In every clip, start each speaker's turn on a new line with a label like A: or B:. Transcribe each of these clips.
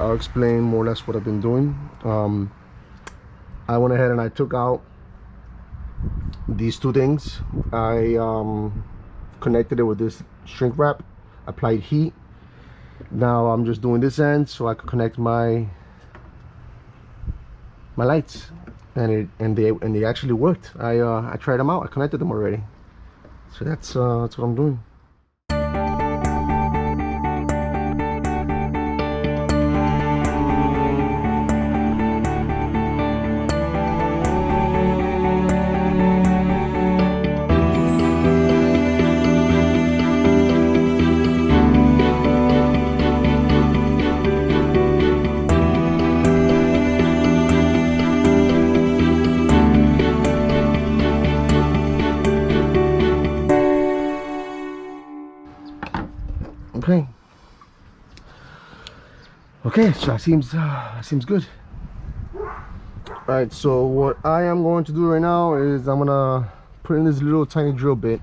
A: I'll explain more or less what I've been doing. I went ahead and I took out these two things. I connected it with this shrink wrap, applied heat. Now I'm just doing this end so I could connect my lights, and they actually worked. I tried them out. I connected them already, so that's what I'm doing. Okay, so that seems good. All right, so what I am going to do right now is I'm gonna put in this little tiny drill bit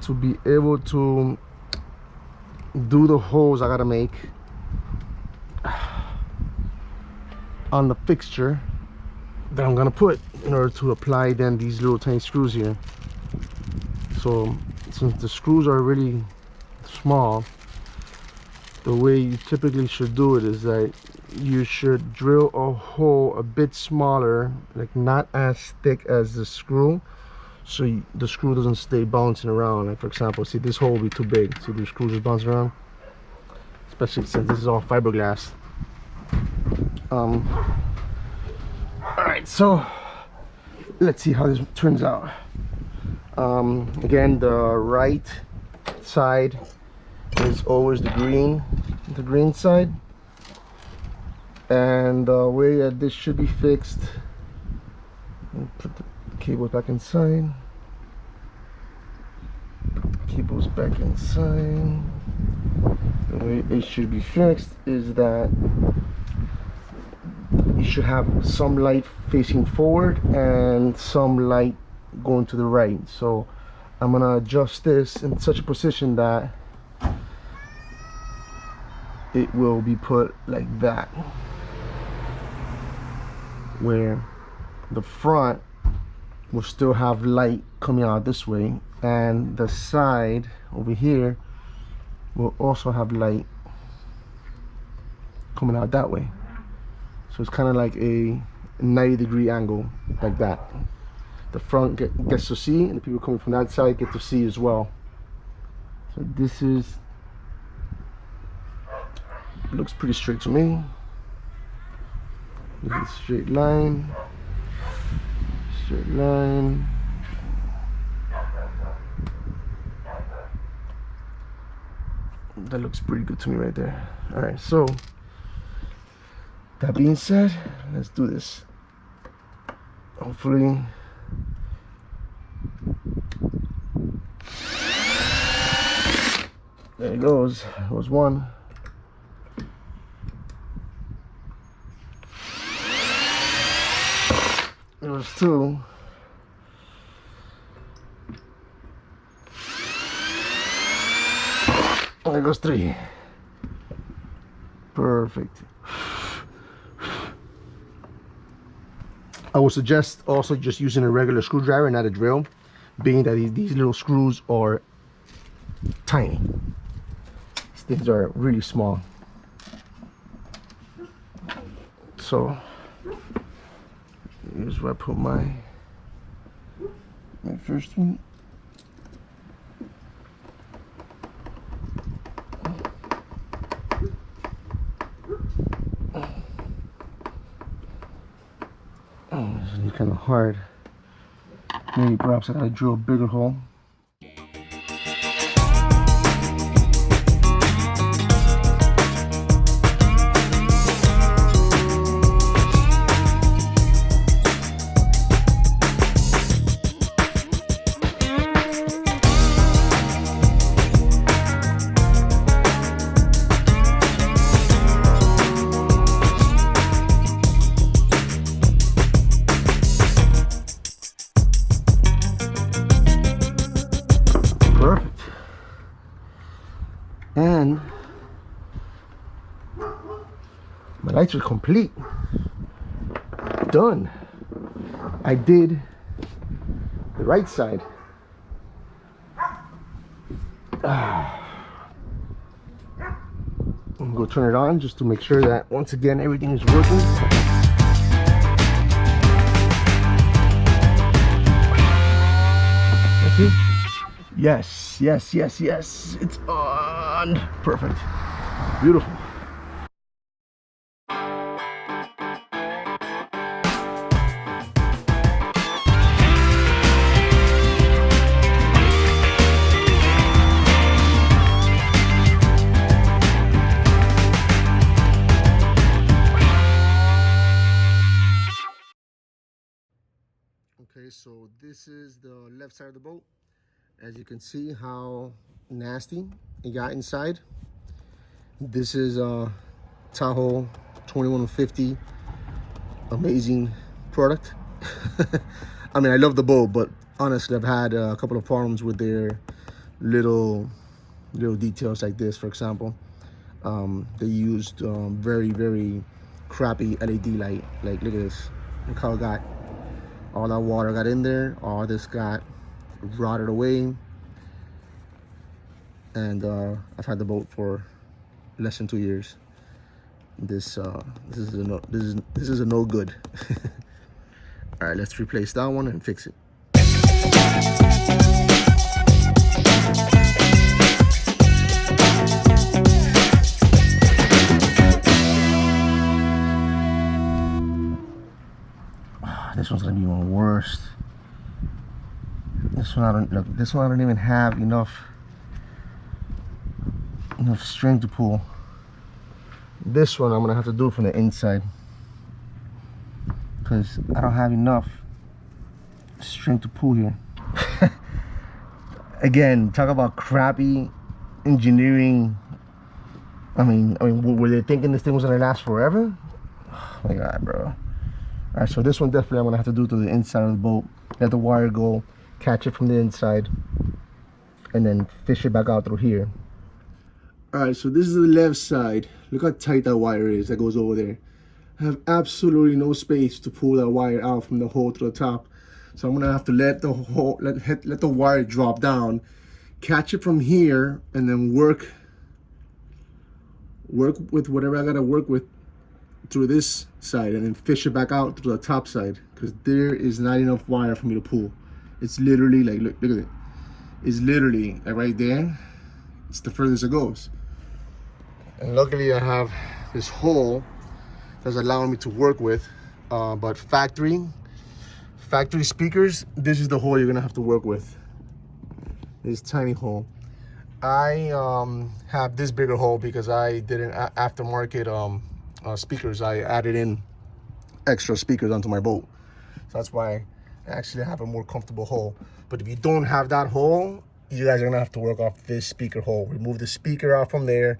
A: to be able to do the holes I gotta make on the fixture that I'm gonna put in order to apply then these little tiny screws here. So since the screws are really small, the way you typically should do it is that you should drill a hole a bit smaller, like not as thick as the screw, so the screw doesn't stay bouncing around. Like for example, see, this hole will be too big. See, the screws just bounce around, especially since this is all fiberglass. All right, so let's see how this turns out. Again, the right side is always the green side, and the way that this should be fixed, put the cable back inside, cables back inside. The way it should be fixed is that you should have some light facing forward and some light going to the right. So I'm gonna adjust this in such a position that it will be put like that, where the front will still have light coming out this way, and the side over here will also have light coming out that way. So it's kind of like a 90-degree angle, like that. The front gets to see, and the people coming from that side get to see as well. So this looks pretty straight to me. This is a straight line. That looks pretty good to me right there. All right, so that being said, let's do this. Hopefully there it goes. There was one. There was two. And there goes three. Perfect. I would suggest also just using a regular screwdriver, not a drill, being that these little screws are tiny. These things are really small. So here's where I put my first one. Oh, this is kind of hard. Maybe perhaps I gotta drill a bigger hole. My lights are complete. Done. I did the right side. I'm gonna go turn it on just to make sure that once again everything is working. That's it. Yes, yes, yes, yes. It's on. Perfect. Beautiful. Okay, so this is the left side of the boat. As you can see how nasty it got inside. This is Tahoe 2150. Amazing product. I mean, I love the boat, but honestly, I've had a couple of problems with their little details like this. For example, they used very crappy LED light. Like, look at this. Look how it got. All that water got in there. All this got rotted away. And I've had the boat for less than 2 years. This is a no good. All right, let's replace that one and fix it. This one's gonna be even worse. This one I don't even have enough string to pull. This one I'm gonna have to do from the inside because I don't have enough string to pull here. Again, talk about crappy engineering. I mean, were they thinking this thing was gonna last forever? Oh my god, bro. All right, so this one definitely I'm gonna have to do to the inside of the boat. Let the wire go, catch it from the inside, and then fish it back out through here. All right, so this is the left side. Look how tight that wire is that goes over there. I have absolutely no space to pull that wire out from the hole to the top. So I'm gonna have to let the let the wire drop down, catch it from here, and then work with whatever I gotta work with through this side, and then fish it back out through the top side, because there is not enough wire for me to pull. It's literally like, look at it. It's literally like right there. It's the furthest it goes. And luckily I have this hole that's allowing me to work with. But factory speakers, this is the hole you're gonna have to work with. This tiny hole. I have this bigger hole because I did an aftermarket speakers. I added in extra speakers onto my boat, so that's why I actually have a more comfortable hole. But if you don't have that hole, you guys are gonna have to work off this speaker hole. Remove the speaker out from there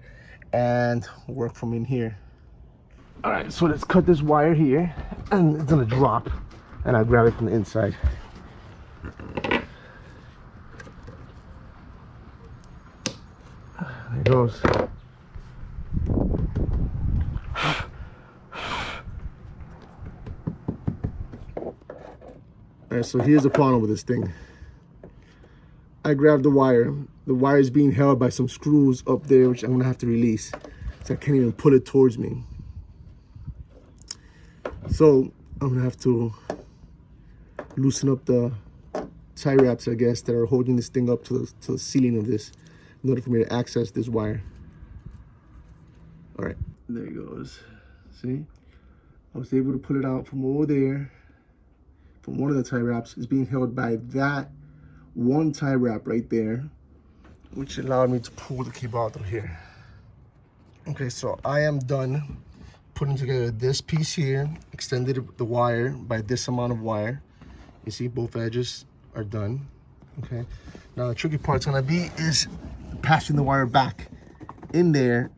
A: and work from in here. All right, so let's cut this wire here, and it's gonna drop, and I grab it from the inside. There it goes. All right, so here's the problem with this thing. I grabbed the wire. The wire is being held by some screws up there, which I'm gonna have to release. So I can't even pull it towards me. So I'm gonna have to loosen up the tie wraps, I guess, that are holding this thing up to the ceiling of this in order for me to access this wire. All right, there it goes. See? I was able to pull it out from over there. From one of the tie wraps. Is being held by that one tie wrap right there, which allowed me to pull the cable out of here. Okay, so I am done putting together this piece here, extended the wire by this amount of wire. You see both edges are done. Okay, now the tricky part's gonna be is passing the wire back in there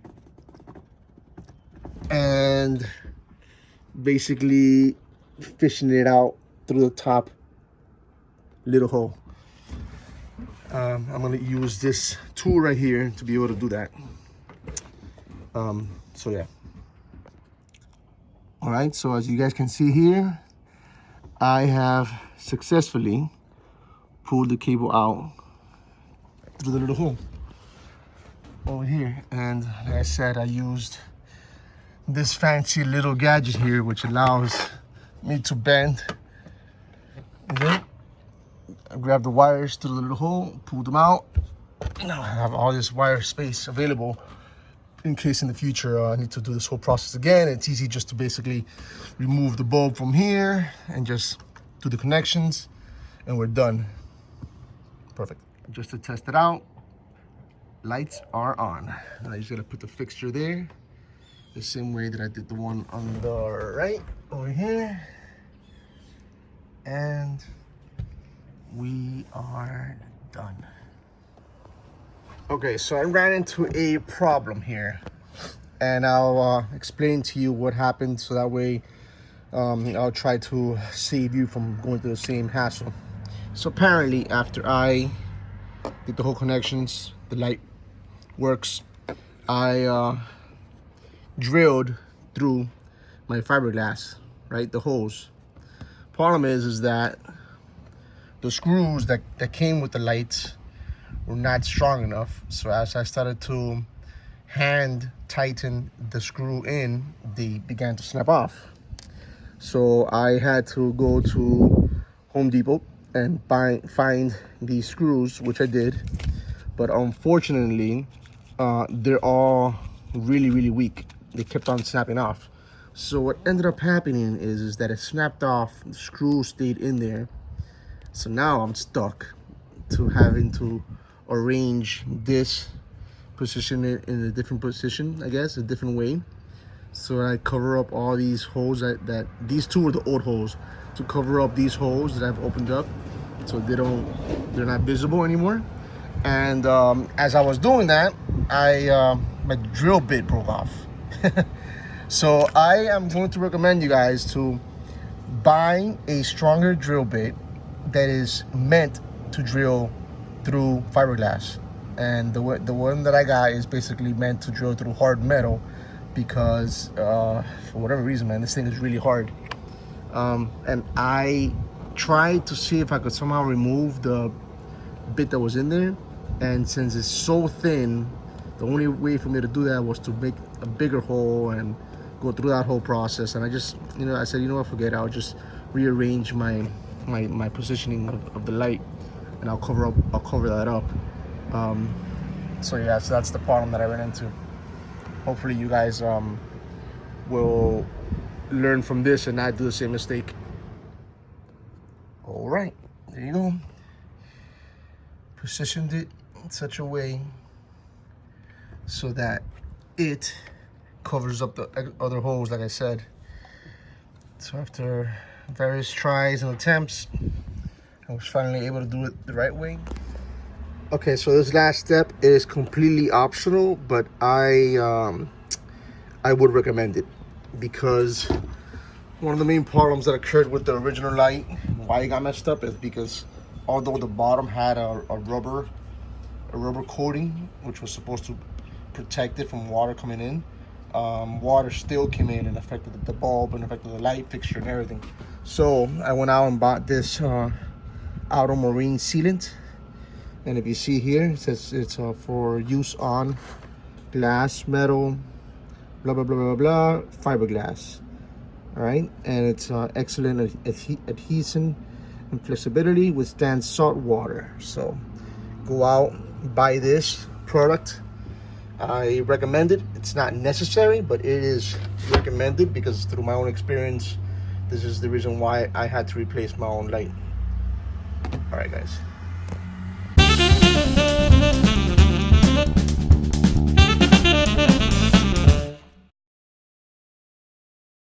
A: and basically fishing it out through the top little hole. I'm gonna use this tool right here to be able to do that. So yeah, All right, so as you guys can see here, I have successfully pulled the cable out through the little hole over here. And like I said, I used this fancy little gadget here, which allows me to bend. Okay, I grab the wires through the little hole, pull them out. Now I have all this wire space available in case in the future I need to do this whole process again. It's easy just to basically remove the bulb from here and just do the connections, and we're done. Perfect. Just to test it out, lights are on. And I just gotta put the fixture there the same way that I did the one on the right over here. And we are done. Okay, so I ran into a problem here, and I'll explain to you what happened, so that way I'll try to save you from going through the same hassle. So apparently, after I did the whole connections, the light works, I drilled through my fiberglass, right, the holes. Problem is that the screws that came with the lights were not strong enough. So as I started to hand tighten the screw in, they began to snap off. So I had to go to Home Depot and find these screws, which I did. But unfortunately, they're all really weak. They kept on snapping off. So what ended up happening is that it snapped off, the screw stayed in there. So now I'm stuck to having to arrange this, position it in a different position, I guess, a different way. So I cover up all these holes that these two are the old holes, to cover up these holes that I've opened up, so they're not visible anymore. And as I was doing that, my drill bit broke off. So I am going to recommend you guys to buy a stronger drill bit that is meant to drill through fiberglass. And the one that I got is basically meant to drill through hard metal, because for whatever reason, man, this thing is really hard. And I tried to see if I could somehow remove the bit that was in there, and since it's so thin, the only way for me to do that was to make a bigger hole and go through that whole process. And I just, I said, you know what, forget it. I'll just rearrange my positioning of the light, and I'll cover that up. So yeah, so that's the problem that I ran into. Hopefully you guys will learn from this and not do the same mistake. All right, there you go. Positioned it in such a way so that it covers up the other holes, like I said. So after various tries and attempts, I was finally able to do it the right way. Okay, so this last step is completely optional, but I would recommend it, because one of the main problems that occurred with the original light, why it got messed up, is because although the bottom had a rubber coating, which was supposed to protect it from water coming in, water still came in and affected the bulb and affected the light fixture and everything. So I went out and bought this outer marine sealant, and if you see here, it says it's for use on glass, metal, blah blah blah blah blah, fiberglass. All right, and it's excellent adhesion and flexibility, withstands salt water. So go out, buy this product. I recommend it. It's not necessary, but it is recommended, because through my own experience, this is the reason why I had to replace my own light. All right, guys.